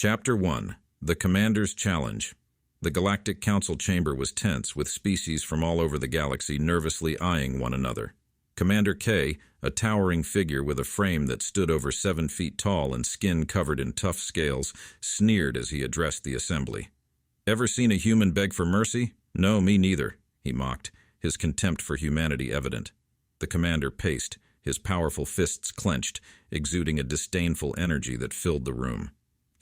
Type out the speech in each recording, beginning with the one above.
Chapter 1. The Commander's Challenge. The Galactic Council chamber was tense, with species from all over the galaxy nervously eyeing one another. Commander K, a towering figure with a frame that stood over 7 feet tall and skin covered in tough scales, sneered as he addressed the assembly. "Ever seen a human beg for mercy? No, me neither," he mocked, his contempt for humanity evident. The commander paced, his powerful fists clenched, exuding a disdainful energy that filled the room.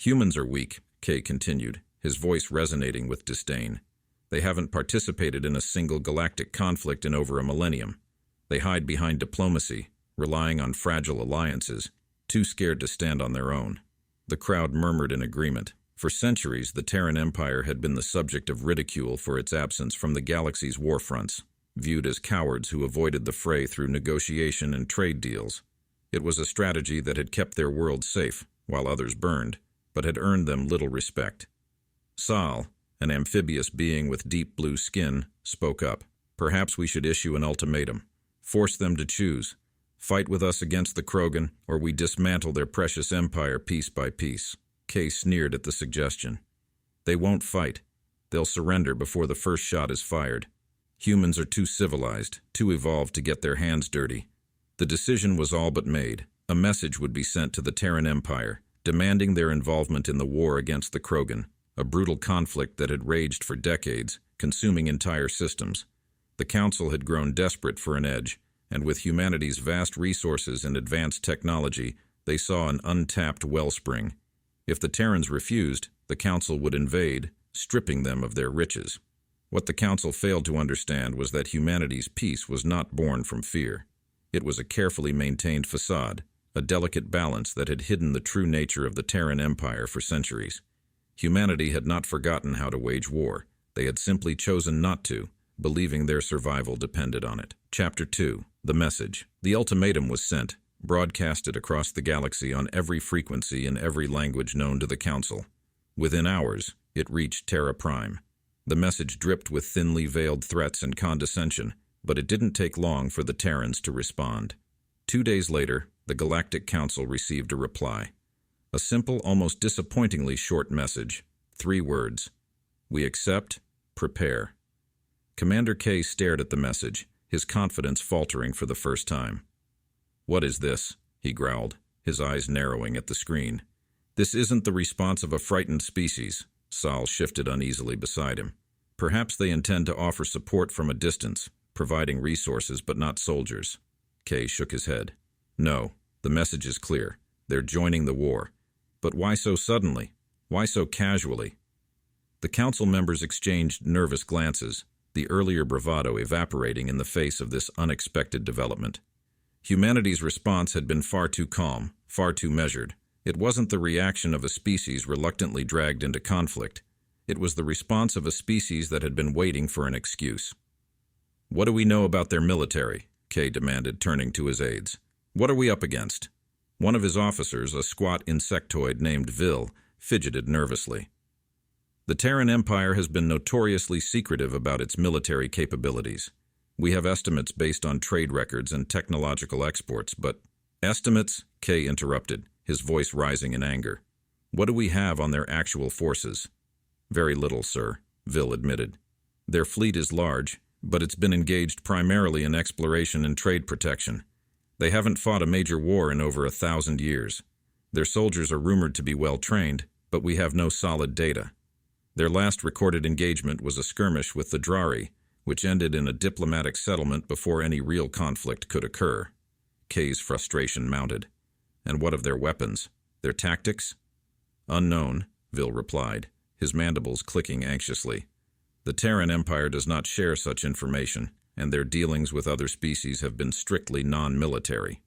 "Humans are weak," K continued, his voice resonating with disdain. "They haven't participated in a single galactic conflict in over a millennium. They hide behind diplomacy, relying on fragile alliances, too scared to stand on their own." The crowd murmured in agreement. For centuries, the Terran Empire had been the subject of ridicule for its absence from the galaxy's war fronts, viewed as cowards who avoided the fray through negotiation and trade deals. It was a strategy that had kept their world safe, while others burned, but had earned them little respect. Sal, an amphibious being with deep blue skin, spoke up. "Perhaps we should issue an ultimatum. Force them to choose. Fight with us against the Krogan, or we dismantle their precious empire piece by piece." Kay sneered at the suggestion. "They won't fight. They'll surrender before the first shot is fired. Humans are too civilized, too evolved to get their hands dirty." The decision was all but made. A message would be sent to the Terran Empire, demanding their involvement in the war against the Krogan, a brutal conflict that had raged for decades, consuming entire systems. The Council had grown desperate for an edge, and with humanity's vast resources and advanced technology, they saw an untapped wellspring. If the Terrans refused, the Council would invade, stripping them of their riches. What the Council failed to understand was that humanity's peace was not born from fear. It was a carefully maintained facade, a delicate balance that had hidden the true nature of the Terran Empire for centuries. Humanity had not forgotten how to wage war. They had simply chosen not to, believing their survival depended on it. Chapter 2. The Message. The ultimatum was sent, broadcasted across the galaxy on every frequency in every language known to the Council. Within hours, it reached Terra Prime. The message dripped with thinly veiled threats and condescension, but it didn't take long for the Terrans to respond. 2 days later, the Galactic Council received a reply. A simple, almost disappointingly short message. 3 words. "We accept. Prepare." Commander K stared at the message, his confidence faltering for the first time. "What is this?" he growled, his eyes narrowing at the screen. "This isn't the response of a frightened species." Sal shifted uneasily beside him. "Perhaps they intend to offer support from a distance, providing resources but not soldiers." K shook his head. "No, the message is clear. They're joining the war. But why so suddenly? Why so casually?" The council members exchanged nervous glances, the earlier bravado evaporating in the face of this unexpected development. Humanity's response had been far too calm, far too measured. It wasn't the reaction of a species reluctantly dragged into conflict. It was the response of a species that had been waiting for an excuse. "What do we know about their military?" Kay demanded, turning to his aides. "What are we up against?" One of his officers, a squat insectoid named Vil, fidgeted nervously. "The Terran Empire has been notoriously secretive about its military capabilities. We have estimates based on trade records and technological exports, but—" "Estimates?" Kay interrupted, his voice rising in anger. "What do we have on their actual forces?" "Very little, sir," Vil admitted. "Their fleet is large, but it's been engaged primarily in exploration and trade protection. They haven't fought a major war in over 1,000 years. Their soldiers are rumored to be well-trained, but we have no solid data. Their last recorded engagement was a skirmish with the Drari, which ended in a diplomatic settlement before any real conflict could occur." Kay's frustration mounted. "And what of their weapons? Their tactics?" "Unknown," Vil replied, his mandibles clicking anxiously. "The Terran Empire does not share such information, and their dealings with other species have been strictly non-military."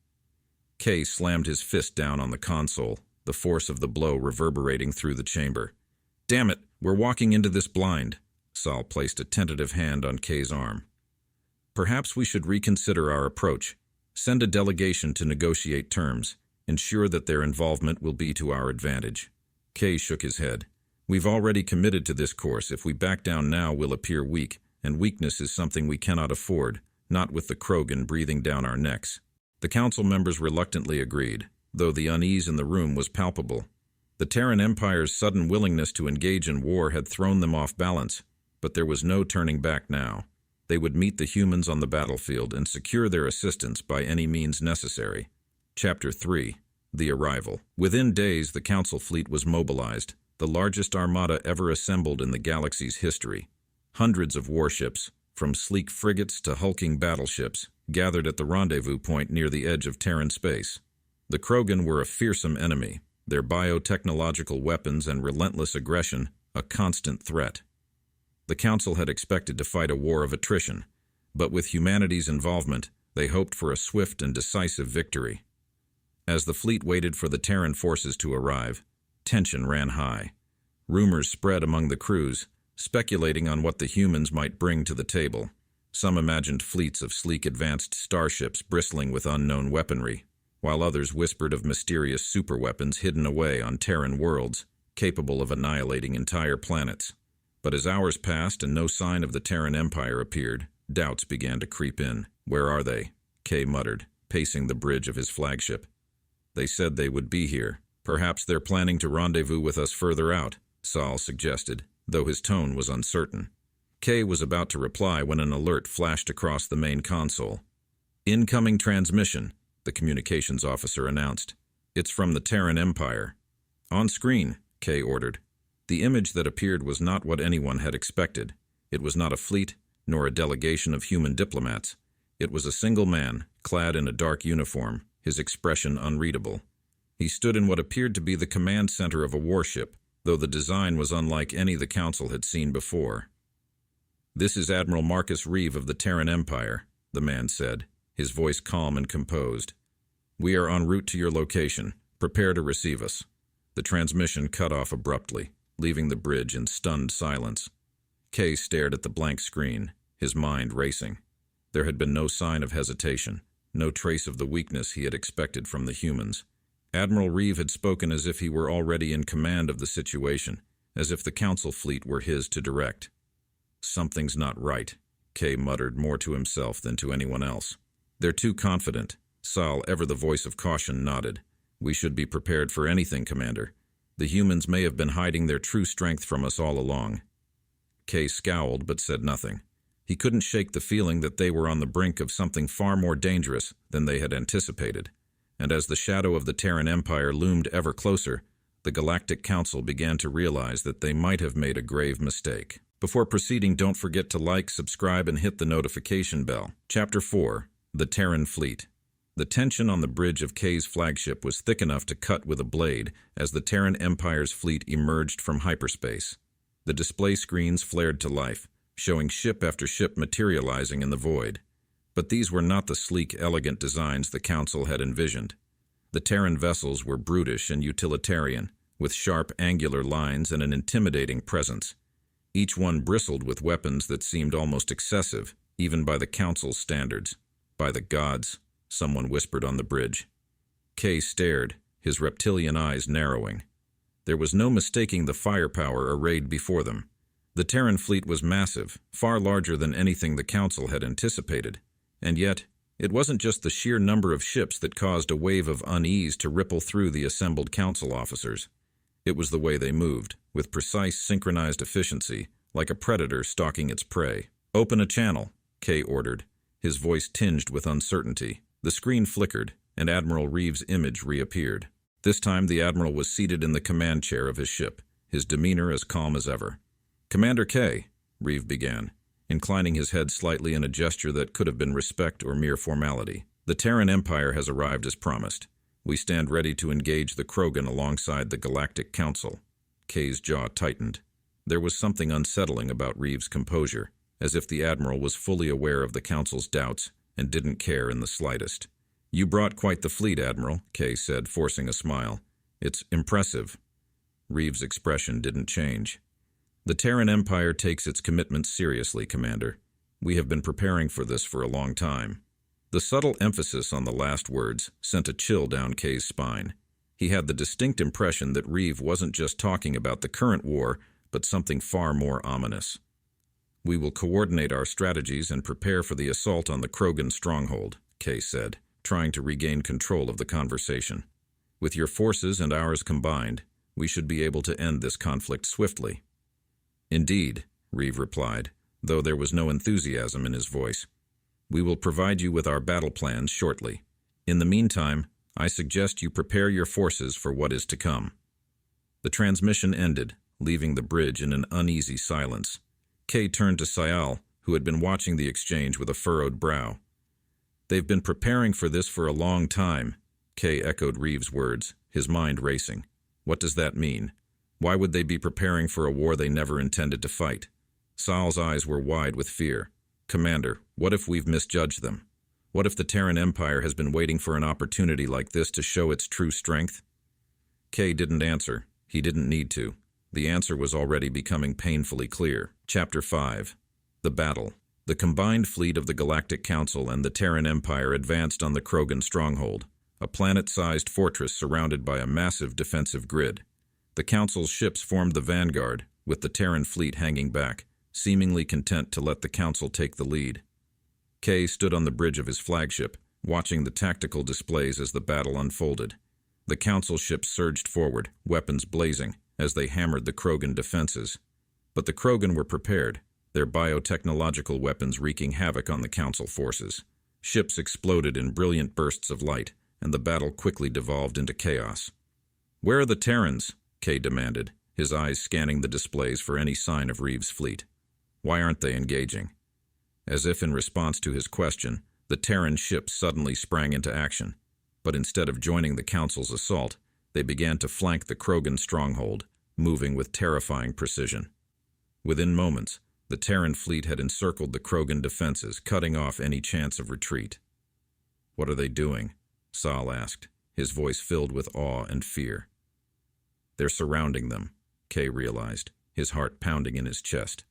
Kay slammed his fist down on the console, the force of the blow reverberating through the chamber. "Damn it, we're walking into this blind." Sal placed a tentative hand on Kay's arm. "Perhaps we should reconsider our approach. Send a delegation to negotiate terms. Ensure that their involvement will be to our advantage." Kay shook his head. "We've already committed to this course. If we back down now, we'll appear weak, and weakness is something we cannot afford, not with the Krogan breathing down our necks." The council members reluctantly agreed, though the unease in the room was palpable. The Terran Empire's sudden willingness to engage in war had thrown them off balance, but there was no turning back now. They would meet the humans on the battlefield and secure their assistance by any means necessary. Chapter 3. The Arrival. Within days, the Council fleet was mobilized, the largest armada ever assembled in the galaxy's history. Hundreds of warships, from sleek frigates to hulking battleships, gathered at the rendezvous point near the edge of Terran space. The Krogan were a fearsome enemy, their biotechnological weapons and relentless aggression a constant threat. The Council had expected to fight a war of attrition, but with humanity's involvement, they hoped for a swift and decisive victory. As the fleet waited for the Terran forces to arrive, tension ran high. Rumors spread among the crews, speculating on what the humans might bring to the table. Some imagined fleets of sleek advanced starships bristling with unknown weaponry, while others whispered of mysterious superweapons hidden away on Terran worlds, capable of annihilating entire planets. But as hours passed and no sign of the Terran Empire appeared, doubts began to creep in. "Where are they?" Kay muttered, pacing the bridge of his flagship. "They said they would be here. Perhaps they're planning to rendezvous with us further out," Saul suggested, though his tone was uncertain. Kay was about to reply when an alert flashed across the main console. "Incoming transmission," the communications officer announced. "It's from the Terran Empire." "On screen," Kay ordered. The image that appeared was not what anyone had expected. It was not a fleet, nor a delegation of human diplomats. It was a single man, clad in a dark uniform, his expression unreadable. He stood in what appeared to be the command center of a warship, though the design was unlike any the Council had seen before. "This is Admiral Marcus Reeve of the Terran Empire," the man said, his voice calm and composed. "We are en route to your location. Prepare to receive us." The transmission cut off abruptly, leaving the bridge in stunned silence. Kay stared at the blank screen, his mind racing. There had been no sign of hesitation, no trace of the weakness he had expected from the humans. Admiral Reeve had spoken as if he were already in command of the situation, as if the Council fleet were his to direct. "Something's not right," Kay muttered more to himself than to anyone else. "They're too confident." Sal, ever the voice of caution, nodded. "We should be prepared for anything, Commander. The humans may have been hiding their true strength from us all along." Kay scowled but said nothing. He couldn't shake the feeling that they were on the brink of something far more dangerous than they had anticipated. And as the shadow of the Terran Empire loomed ever closer, the Galactic Council began to realize that they might have made a grave mistake. Before proceeding, don't forget to like, subscribe, and hit the notification bell. Chapter 4. The Terran Fleet. The tension on the bridge of Kay's flagship was thick enough to cut with a blade as the Terran Empire's fleet emerged from hyperspace. The display screens flared to life, showing ship after ship materializing in the void. But these were not the sleek, elegant designs the Council had envisioned. The Terran vessels were brutish and utilitarian, with sharp, angular lines and an intimidating presence. Each one bristled with weapons that seemed almost excessive, even by the Council's standards. "By the gods," someone whispered on the bridge. Kay stared, his reptilian eyes narrowing. There was no mistaking the firepower arrayed before them. The Terran fleet was massive, far larger than anything the Council had anticipated. And yet, it wasn't just the sheer number of ships that caused a wave of unease to ripple through the assembled Council officers. It was the way they moved, with precise, synchronized efficiency, like a predator stalking its prey. "Open a channel," Kay ordered, his voice tinged with uncertainty. The screen flickered, and Admiral Reeve's image reappeared. This time the Admiral was seated in the command chair of his ship, his demeanor as calm as ever. "Commander Kay," Reeve began, inclining his head slightly in a gesture that could have been respect or mere formality. "The Terran Empire has arrived as promised. We stand ready to engage the Krogan alongside the Galactic Council." Kay's jaw tightened. There was something unsettling about Reeve's composure, as if the Admiral was fully aware of the Council's doubts and didn't care in the slightest. "You brought quite the fleet, Admiral," Kay said, forcing a smile. "It's impressive." Reeve's expression didn't change. "The Terran Empire takes its commitments seriously, Commander. We have been preparing for this for a long time." The subtle emphasis on the last words sent a chill down Kay's spine. He had the distinct impression that Reeve wasn't just talking about the current war, but something far more ominous. "We will coordinate our strategies and prepare for the assault on the Krogan stronghold," Kay said, trying to regain control of the conversation. "With your forces and ours combined, We should be able to end this conflict swiftly." "Indeed," Reeve replied, though there was no enthusiasm in his voice. "We will provide you with our battle plans shortly. In the meantime, I suggest you prepare your forces for what is to come." The transmission ended, leaving the bridge in an uneasy silence. Kay turned to Sayal, who had been watching the exchange with a furrowed brow. "They've been preparing for this for a long time," Kay echoed Reeve's words, his mind racing. "What does that mean? Why would they be preparing for a war they never intended to fight?" Sayal's eyes were wide with fear. "Commander, what if we've misjudged them? What if the Terran Empire has been waiting for an opportunity like this to show its true strength?" Kay didn't answer. He didn't need to. The answer was already becoming painfully clear. Chapter 5. The Battle. The combined fleet of the Galactic Council and the Terran Empire advanced on the Krogan stronghold, a planet-sized fortress surrounded by a massive defensive grid. The Council's ships formed the vanguard, with the Terran fleet hanging back, seemingly content to let the Council take the lead. Kay stood on the bridge of his flagship, watching the tactical displays as the battle unfolded. The Council ships surged forward, weapons blazing, as they hammered the Krogan defenses. But the Krogan were prepared, their biotechnological weapons wreaking havoc on the Council forces. Ships exploded in brilliant bursts of light, and the battle quickly devolved into chaos. "Where are the Terrans?" Kay demanded, his eyes scanning the displays for any sign of Reeve's fleet. "Why aren't they engaging?" As if in response to his question, the Terran ships suddenly sprang into action. But instead of joining the Council's assault, they began to flank the Krogan stronghold, moving with terrifying precision. Within moments, the Terran fleet had encircled the Krogan defenses, cutting off any chance of retreat. "What are they doing?" Saal asked, his voice filled with awe and fear. "They're surrounding them," Kay realized, his heart pounding in his chest.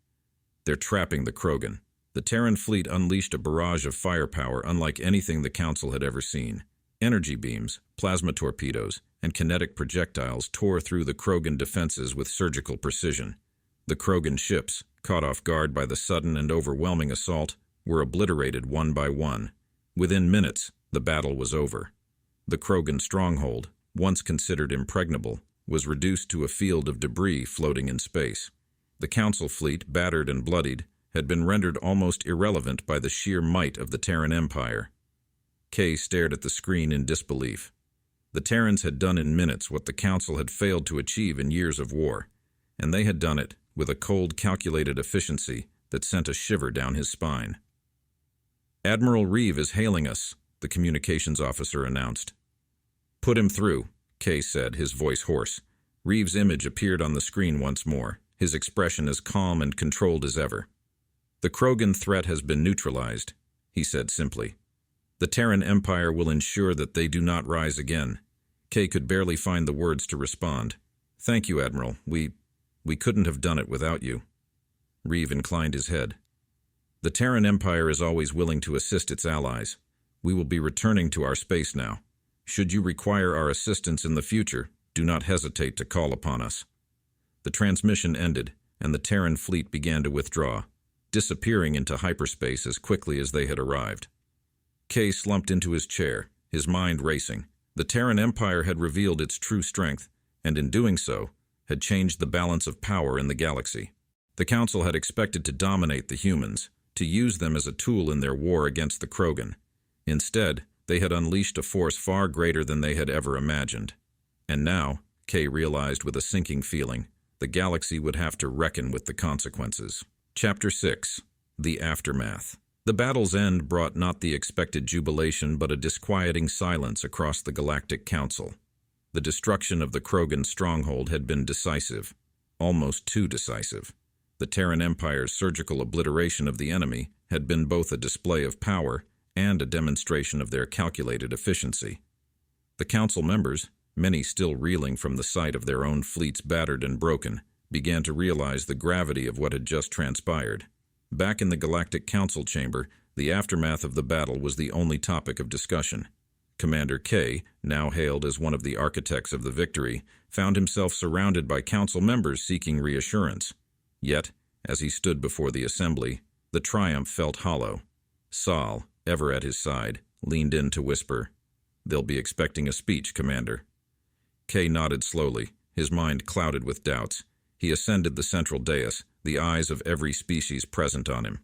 "They're trapping the Krogan." The Terran fleet unleashed a barrage of firepower unlike anything the Council had ever seen. Energy beams, plasma torpedoes, and kinetic projectiles tore through the Krogan defenses with surgical precision. The Krogan ships, caught off guard by the sudden and overwhelming assault, were obliterated one by one. Within minutes, the battle was over. The Krogan stronghold, once considered impregnable, was reduced to a field of debris floating in space. The Council fleet, battered and bloodied, had been rendered almost irrelevant by the sheer might of the Terran Empire. Kay stared at the screen in disbelief. The Terrans had done in minutes what the Council had failed to achieve in years of war, and they had done it with a cold, calculated efficiency that sent a shiver down his spine. "Admiral Reeve is hailing us," the communications officer announced. "Put him through," Kay said, his voice hoarse. Reeve's image appeared on the screen once more, his expression as calm and controlled as ever. "The Krogan threat has been neutralized," he said simply. "The Terran Empire will ensure that they do not rise again." Kay could barely find the words to respond. "Thank you, Admiral. We couldn't have done it without you." Reeve inclined his head. "The Terran Empire is always willing to assist its allies. We will be returning to our space now. Should you require our assistance in the future, do not hesitate to call upon us." The transmission ended, and the Terran fleet began to withdraw, disappearing into hyperspace as quickly as they had arrived. Kay slumped into his chair, his mind racing. The Terran Empire had revealed its true strength, and in doing so, had changed the balance of power in the galaxy. The Council had expected to dominate the humans, to use them as a tool in their war against the Krogan. Instead, they had unleashed a force far greater than they had ever imagined. And now, Kay realized with a sinking feeling, the galaxy would have to reckon with the consequences. Chapter 6. The Aftermath. The battle's end brought not the expected jubilation but a disquieting silence across the Galactic Council. The destruction of the Krogan stronghold had been decisive, almost too decisive. The Terran Empire's surgical obliteration of the enemy had been both a display of power and a demonstration of their calculated efficiency. The Council members, many still reeling from the sight of their own fleets battered and broken, began to realize the gravity of what had just transpired. Back in the Galactic Council chamber, the aftermath of the battle was the only topic of discussion. Commander K, now hailed as one of the architects of the victory, found himself surrounded by Council members seeking reassurance. Yet, as he stood before the assembly, the triumph felt hollow. Saal, ever at his side, leaned in to whisper, "They'll be expecting a speech, Commander." K nodded slowly, his mind clouded with doubts. He ascended the central dais, the eyes of every species present on him.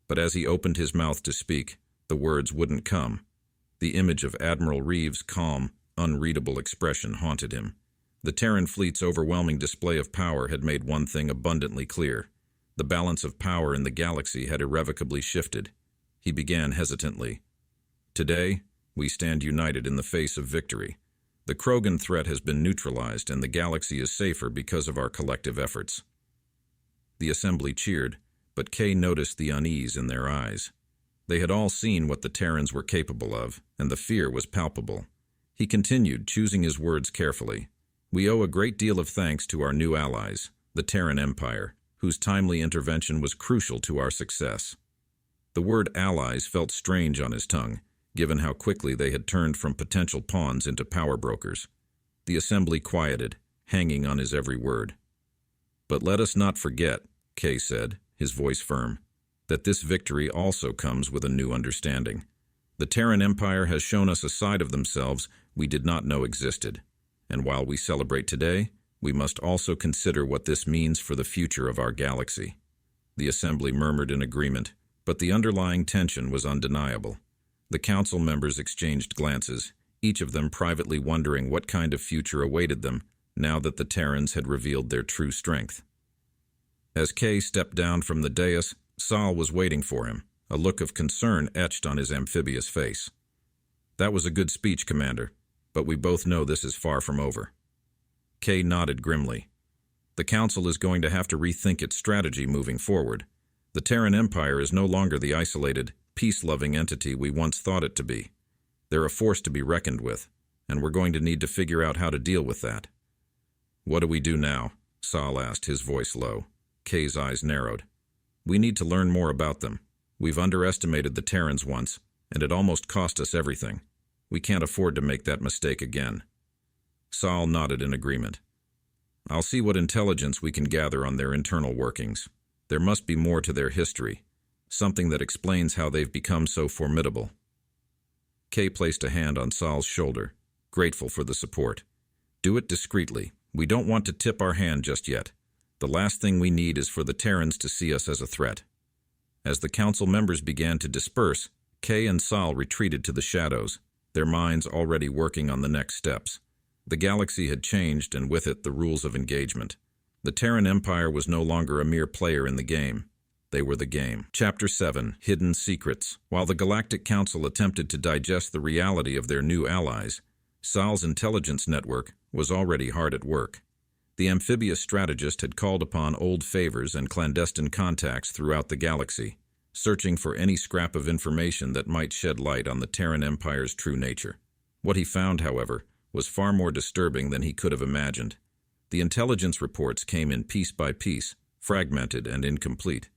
But as he opened his mouth to speak, the words wouldn't come. The image of Admiral Reeves' calm, unreadable expression haunted him. The Terran fleet's overwhelming display of power had made one thing abundantly clear. The balance of power in the galaxy had irrevocably shifted. He began hesitantly. Today, we stand united in the face of victory. The Krogan threat has been neutralized, and the galaxy is safer because of our collective efforts. The assembly cheered, but Kay noticed the unease in their eyes. They had all seen what the Terrans were capable of, and the fear was palpable. He continued, choosing his words carefully. We owe a great deal of thanks to our new allies, the Terran Empire, whose timely intervention was crucial to our success. The word allies felt strange on his tongue, given how quickly they had turned from potential pawns into power brokers. The assembly quieted, hanging on his every word. But let us not forget, Kay said, his voice firm, that this victory also comes with a new understanding. The Terran Empire has shown us a side of themselves we did not know existed, and while we celebrate today, we must also consider what this means for the future of our galaxy. The assembly murmured in agreement, but the underlying tension was undeniable. The council members exchanged glances, each of them privately wondering what kind of future awaited them now that the Terrans had revealed their true strength. As Kay stepped down from the dais, Sal was waiting for him, a look of concern etched on his amphibious face. That was a good speech, Commander, but we both know this is far from over. Kay nodded grimly. The Council is going to have to rethink its strategy moving forward. The Terran Empire is no longer the isolated, peace-loving entity we once thought it to be. They're a force to be reckoned with, and we're going to need to figure out how to deal with that. What do we do now? Sal asked, his voice low. Kay's eyes narrowed. We need to learn more about them. We've underestimated the Terrans once, and it almost cost us everything. We can't afford to make that mistake again. Sal nodded in agreement. I'll see what intelligence we can gather on their internal workings. There must be more to their history, something that explains how they've become so formidable. Kay placed a hand on Sal's shoulder, grateful for the support. Do it discreetly. We don't want to tip our hand just yet. The last thing we need is for the Terrans to see us as a threat. As the council members began to disperse, Kay and Sal retreated to the shadows, their minds already working on the next steps. The galaxy had changed, and with it the rules of engagement. The Terran Empire was no longer a mere player in the game. They were the game. Chapter 7, Hidden Secrets. While the Galactic Council attempted to digest the reality of their new allies, Sal's intelligence network was already hard at work. The amphibious strategist had called upon old favors and clandestine contacts throughout the galaxy, searching for any scrap of information that might shed light on the Terran Empire's true nature. What he found, however, was far more disturbing than he could have imagined. The intelligence reports came in piece by piece, fragmented and incomplete,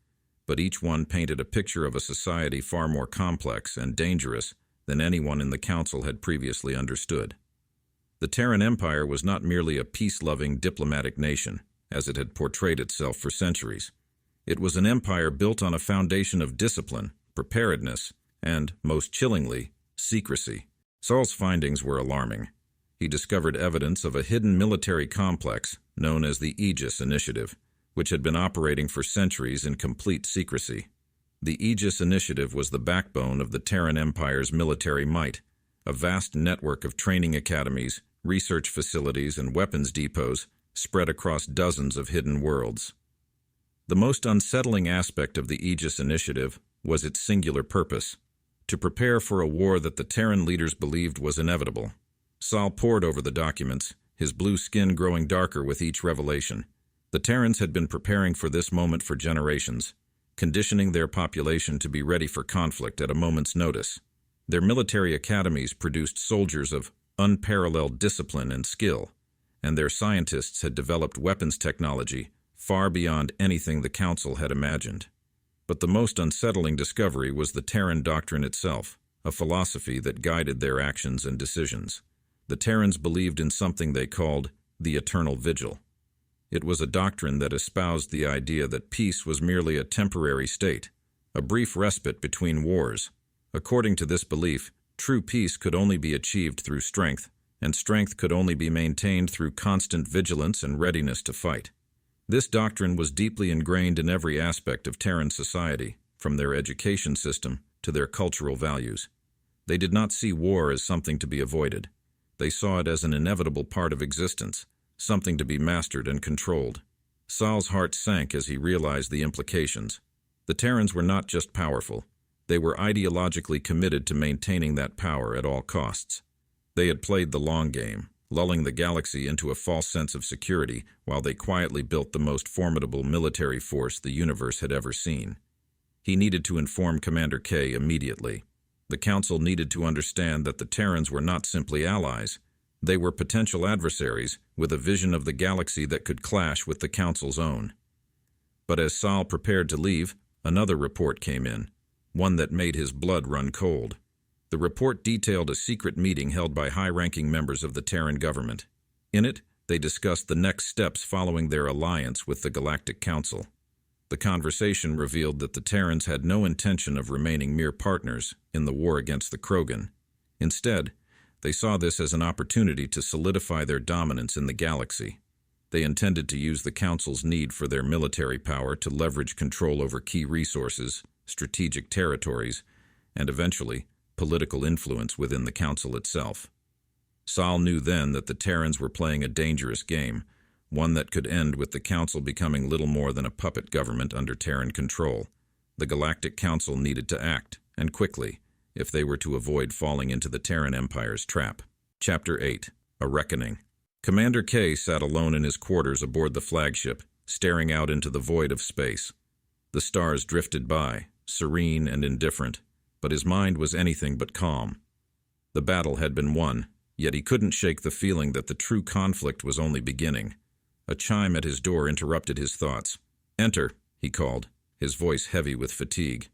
but each one painted a picture of a society far more complex and dangerous than anyone in the Council had previously understood. The Terran Empire was not merely a peace-loving diplomatic nation, as it had portrayed itself for centuries. It was an empire built on a foundation of discipline, preparedness, and, most chillingly, secrecy. Sal's findings were alarming. He discovered evidence of a hidden military complex known as the Aegis Initiative, which had been operating for centuries in complete secrecy. The Aegis Initiative was the backbone of the Terran Empire's military might, a vast network of training academies, research facilities, and weapons depots spread across dozens of hidden worlds. The most unsettling aspect of the Aegis Initiative was its singular purpose: to prepare for a war that the Terran leaders believed was inevitable. Sal pored over the documents, his blue skin growing darker with each revelation. The Terrans had been preparing for this moment for generations, conditioning their population to be ready for conflict at a moment's notice. Their military academies produced soldiers of unparalleled discipline and skill, and their scientists had developed weapons technology far beyond anything the Council had imagined. But the most unsettling discovery was the Terran doctrine itself, a philosophy that guided their actions and decisions. The Terrans believed in something they called the Eternal Vigil. It was a doctrine that espoused the idea that peace was merely a temporary state, a brief respite between wars. According to this belief, true peace could only be achieved through strength and strength could only be maintained through constant vigilance and readiness to fight. This doctrine was deeply ingrained in every aspect of Terran society, from their education system to their cultural values. They did not see war as something to be avoided. They saw it as an inevitable part of existence, something to be mastered and controlled. Sal's heart sank as he realized the implications. The Terrans were not just powerful. They were ideologically committed to maintaining that power at all costs. They had played the long game, lulling the galaxy into a false sense of security while they quietly built the most formidable military force the universe had ever seen. He needed to inform Commander K immediately. The Council needed to understand that the Terrans were not simply allies. They were potential adversaries with a vision of the galaxy that could clash with the Council's own. But as Sal prepared to leave, another report came in, one that made his blood run cold. The report detailed a secret meeting held by high-ranking members of the Terran government. In it, they discussed the next steps following their alliance with the Galactic Council. The conversation revealed that the Terrans had no intention of remaining mere partners in the war against the Krogan. Instead, they saw this as an opportunity to solidify their dominance in the galaxy. They intended to use the Council's need for their military power to leverage control over key resources, strategic territories, and eventually, political influence within the Council itself. Sal knew then that the Terrans were playing a dangerous game, one that could end with the Council becoming little more than a puppet government under Terran control. The Galactic Council needed to act, and quickly, if they were to avoid falling into the Terran Empire's trap. Chapter 8. A Reckoning. Commander K sat alone in his quarters aboard the flagship, staring out into the void of space. The stars drifted by, serene and indifferent, but his mind was anything but calm. The battle had been won, yet he couldn't shake the feeling that the true conflict was only beginning. A chime at his door interrupted his thoughts. "Enter," he called, his voice heavy with fatigue.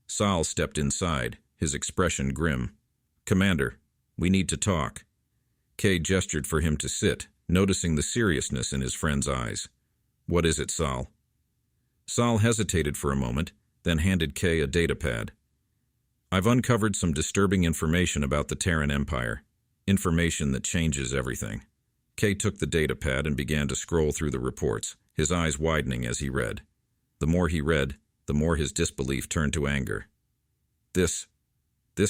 Sal stepped inside, his expression grim. "Commander, we need to talk." Kay gestured for him to sit, noticing the seriousness in his friend's eyes. "What is it, Sal?" Sal hesitated for a moment, then handed Kay a datapad. "I've uncovered some disturbing information about the Terran Empire. Information that changes everything." Kay took the datapad and began to scroll through the reports, his eyes widening as he read. The more he read, the more his disbelief turned to anger. This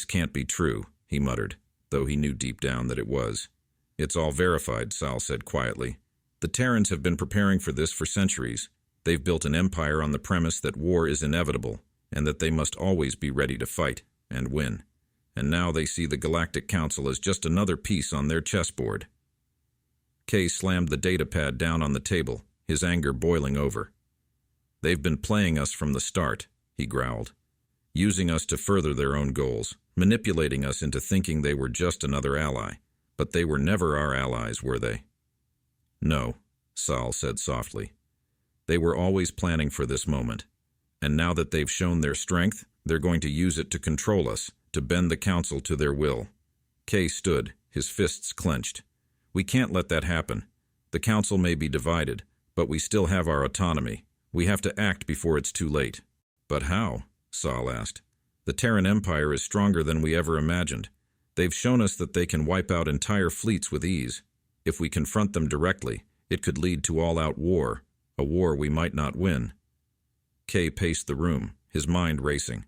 can't be true," he muttered, though he knew deep down that it was. "It's all verified," Sal said quietly. "The Terrans have been preparing for this for centuries. They've built an empire on the premise that war is inevitable, and that they must always be ready to fight and win. And now they see the Galactic Council as just another piece on their chessboard." Kay slammed the datapad down on the table, his anger boiling over. "They've been playing us from the start," he growled, "using us to further their own goals, manipulating us into thinking they were just another ally. But they were never our allies, were they?" "No," Sal said softly. "They were always planning for this moment. And now that they've shown their strength, they're going to use it to control us, to bend the Council to their will." Kay stood, his fists clenched. "We can't let that happen. The Council may be divided, but we still have our autonomy. We have to act before it's too late." "But how?" Sal asked. "The Terran Empire is stronger than we ever imagined. They've shown us that they can wipe out entire fleets with ease. If we confront them directly, it could lead to all-out war, a war we might not win." Kay paced the room, his mind racing.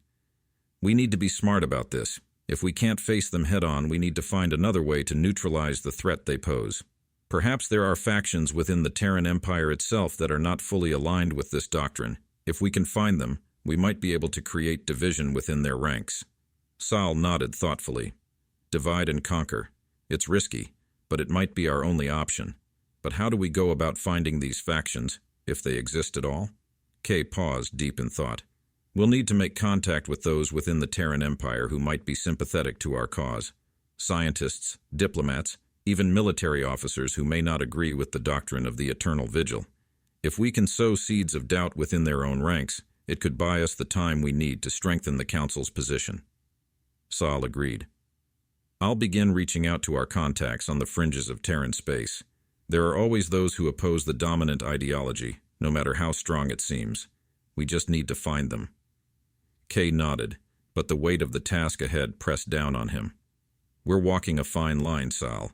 "We need to be smart about this. If we can't face them head-on, we need to find another way to neutralize the threat they pose. Perhaps there are factions within the Terran Empire itself that are not fully aligned with this doctrine. If we can find them, we might be able to create division within their ranks." Sal nodded thoughtfully. "Divide and conquer. It's risky, but it might be our only option. But how do we go about finding these factions, if they exist at all?" Kay paused, deep in thought. "We'll need to make contact with those within the Terran Empire who might be sympathetic to our cause. Scientists, diplomats, even military officers who may not agree with the doctrine of the Eternal Vigil. If we can sow seeds of doubt within their own ranks, it could buy us the time we need to strengthen the Council's position." Sal agreed. "I'll begin reaching out to our contacts on the fringes of Terran space. There are always those who oppose the dominant ideology, no matter how strong it seems. We just need to find them." Kay nodded, but the weight of the task ahead pressed down on him. "We're walking a fine line, Sal.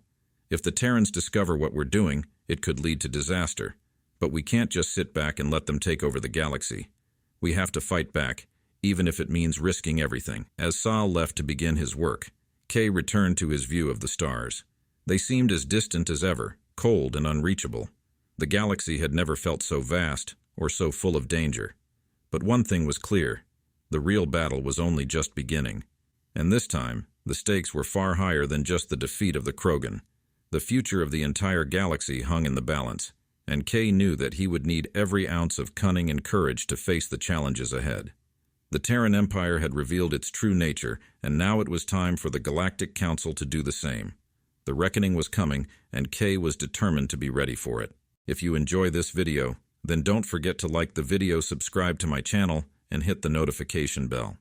If the Terrans discover what we're doing, it could lead to disaster. But we can't just sit back and let them take over the galaxy. We have to fight back, even if it means risking everything. As Sal left to begin his work, Kay returned to his view of the stars. They seemed as distant as ever, cold and unreachable. The galaxy had never felt so vast or so full of danger. But one thing was clear: the real battle was only just beginning. And this time, the stakes were far higher than just the defeat of the Krogan. The future of the entire galaxy hung in the balance, and Kay knew that he would need every ounce of cunning and courage to face the challenges ahead. The Terran Empire had revealed its true nature, and now it was time for the Galactic Council to do the same. The reckoning was coming, and Kay was determined to be ready for it. If you enjoy this video, then don't forget to like the video, subscribe to my channel, and hit the notification bell.